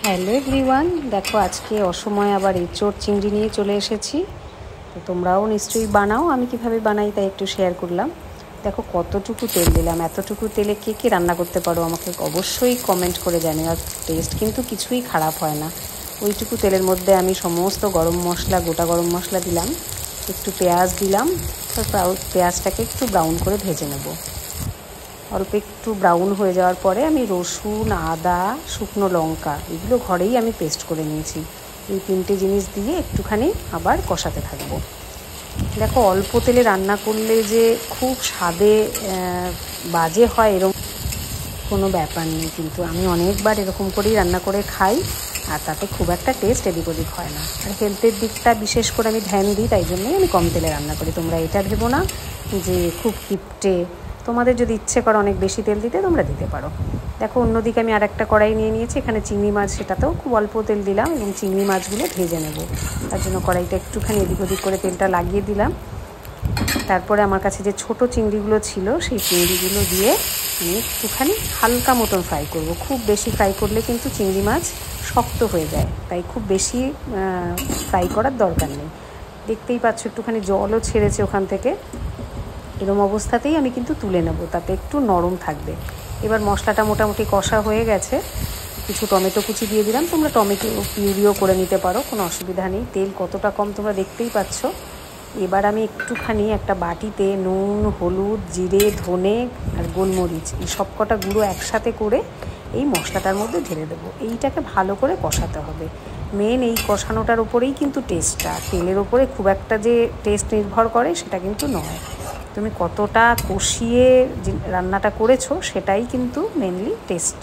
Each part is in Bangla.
হ্যালো এভরিওয়ান, দেখো আজকে অসময়ে আবার এঁচোড় চিংড়ি নিয়ে চলে এসেছি। তো তোমরাও নিশ্চয়ই বানাও, আমি কিভাবে বানাই তাই একটু শেয়ার করলাম। দেখো কতটুকু তেল দিলাম, এতটুকু তেলে কে কে রান্না করতে পারো আমাকে অবশ্যই কমেন্ট করে জানিও। আর টেস্ট কিন্তু কিছুই খারাপ হয় না। ওইটুকু তেলের মধ্যে আমি সমস্ত গরম মশলা, গোটা গরম মশলা দিলাম, একটু পেঁয়াজ দিলাম। তারপর পেঁয়াজটাকে একটু ব্রাউন করে ভেজে নেব। অল্প একটু ব্রাউন হয়ে যাওয়ার পরে আমি রসুন, আদা, শুকনো লঙ্কা এগুলো ঘরেই আমি পেস্ট করে নিয়েছি। এই তিনটে জিনিস দিয়ে একটুখানি আবার কষাতে থাকবো। দেখো অল্প তেলে রান্না করলে যে খুব স্বাদে বাজে হয় এরকম কোনো ব্যাপার নেই, কিন্তু আমি অনেকবার এরকম করেই রান্না করে খাই আর তাতে খুব একটা টেস্ট এদিক ওদিক হয় না। আর হেলথের দিকটা বিশেষ করে আমি ধ্যান দিই, তাই জন্যই আমি কম তেলে রান্না করি। তোমরা এটা ভেবো না যে খুব কিপটে, তোমাদের যদি ইচ্ছে করো অনেক বেশি তেল দিতে তোমরা দিতে পারো। দেখো অন্যদিকে আমি আরেকটা কড়াই নিয়ে নিয়েছি, এখানে চিংড়ি মাছ, সেটাতেও খুব অল্প তেল দিলাম এবং চিংড়ি মাছগুলো ভেজে নেব। তার জন্য কড়াইটা একটুখানি এদিক ওদিক করে তেলটা লাগিয়ে দিলাম। তারপরে আমার কাছে যে ছোট চিংড়িগুলো ছিল সেই চিংড়িগুলো দিয়ে আমি একটুখানি হালকা মতন ফ্রাই করব। খুব বেশি ফ্রাই করলে কিন্তু চিংড়ি মাছ শক্ত হয়ে যায়, তাই খুব বেশি ফ্রাই করার দরকার নেই। দেখতেই পাচ্ছ একটুখানি জলও ছেড়েছে ওখান থেকে। এরম অবস্থাতেই আমি কিন্তু তুলে নেব, তাতে একটু নরম থাকবে। এবার মশলাটা মোটামুটি কষা হয়ে গেছে, কিছু টমেটো কুচি দিয়ে দিলাম। তোমরা টমেটো পিউরিও করে নিতে পারো, কোনো অসুবিধা নেই। তেল কতটা কম তোমরা দেখতেই পাচ্ছ। এবার আমি একটুখানি একটা বাটিতে নুন, হলুদ, জিরে, ধনে আর গোলমরিচ এই সব কটা গুঁড়ো একসাথে করে এই মশলাটার মধ্যে ঢেলে দেবো। এইটাকে ভালো করে কষাতে হবে। মেন এই কষানোটার ওপরেই কিন্তু টেস্টটা, তেলের ওপরে খুব একটা যে টেস্ট নির্ভর করে সেটা কিন্তু নয়। তুমি কতটা কষিয়ে রান্নাটা করেছো সেটাই কিন্তু মেনলি টেস্ট।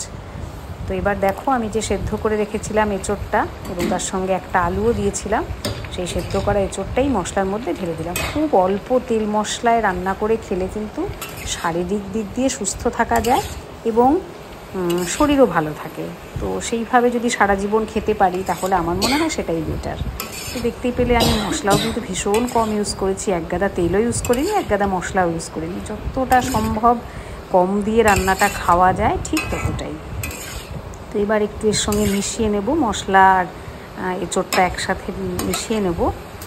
তো এবার দেখো আমি যে সেদ্ধ করে রেখেছিলাম এঁচোড়টা এবং তার সঙ্গে একটা আলুও দিয়েছিলাম, সেই সেদ্ধ করা এঁচোড়টাই মশলার মধ্যে ঢেলে দিলাম। খুব অল্প তেল মশলায় রান্না করে খেলে কিন্তু শারীরিক দিক দিয়ে সুস্থ থাকা যায় এবং শরীরও ভালো থাকে। তো সেইভাবে যদি সারা জীবন খেতে পারি তাহলে আমার মনে হয় সেটাই বেটার। তো দেখতেই পেলে আমি মশলাও কিন্তু ভীষণ কম ইউজ করেছি, এক গাদা তেলও ইউজ করিনি, এক গাদা মশলাও ইউজ করিনি। যতটা সম্ভব কম দিয়ে রান্নাটা খাওয়া যায় ঠিক ততটাই। তো এবার একটু এর সঙ্গে মিশিয়ে নেব, মশলা আর এঁচোড়টা একসাথে মিশিয়ে নেব।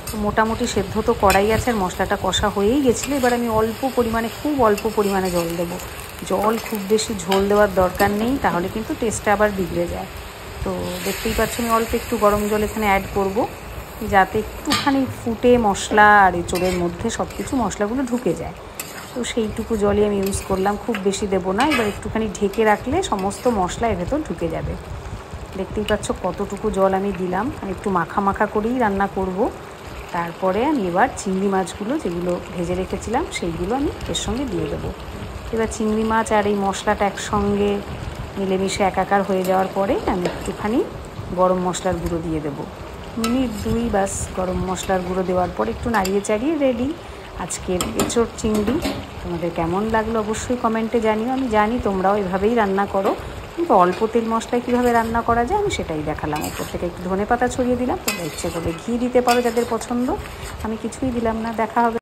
তো মোটামুটি সেদ্ধ তো কড়াই আছে আর মশলাটা কষা হয়েই গেছিলো। এবার আমি অল্প পরিমাণে, খুব অল্প পরিমাণে জল দেবো। জল খুব বেশি ঝোল দেওয়ার দরকার নেই, তাহলে কিন্তু টেস্টটা আবার বিগড়ে যায়। তো দেখতেই পাচ্ছ আমি অল্প একটু গরম জল এখানে অ্যাড করব, যাতে একটুখানি ফুটে মশলা আর এঁচোড়ের মধ্যে সব কিছু মশলাগুলো ঢুকে যায়। তো সেইটুকু জলই আমি ইউজ করলাম, খুব বেশি দেবো না। এবার একটুখানি ঢেকে রাখলে সমস্ত মশলা এর ভেতর ঢুকে যাবে। দেখতেই পাচ্ছ কতটুকু জল আমি দিলাম, আমি একটু মাখা মাখা করেই রান্না করব। তারপরে আমি এবার চিংড়ি মাছগুলো যেগুলো ভেজে রেখেছিলাম সেইগুলো আমি এর সঙ্গে দিয়ে দেবো। এবার চিংড়ি মাছ আর এই মশলাটা একসঙ্গে মিলেমিশে একাকার হয়ে যাওয়ার পরে আমি একটুখানি গরম মশলার গুঁড়ো দিয়ে দেবো। মিনিট 2 বাস গরম মশলার গুঁড়ো দেওয়ার পর একটু নাড়িয়ে চাড়িয়ে রেডি আজকের এঁচোড় চিংড়ি। তোমাদের কেমন লাগলো অবশ্যই কমেন্টে জানিও। আমি জানি তোমরাও এভাবেই রান্না করো, কিন্তু অল্প তেল মশলায় কীভাবে রান্না করা যায় আমি সেটাই দেখালাম। ওপর থেকে একটু ধনেপাতা ছড়িয়ে দিলাম, তোমরা ইচ্ছে করলে ঘি দিতে পারো যাদের পছন্দ, আমি কিছুই দিলাম না। দেখা হবে।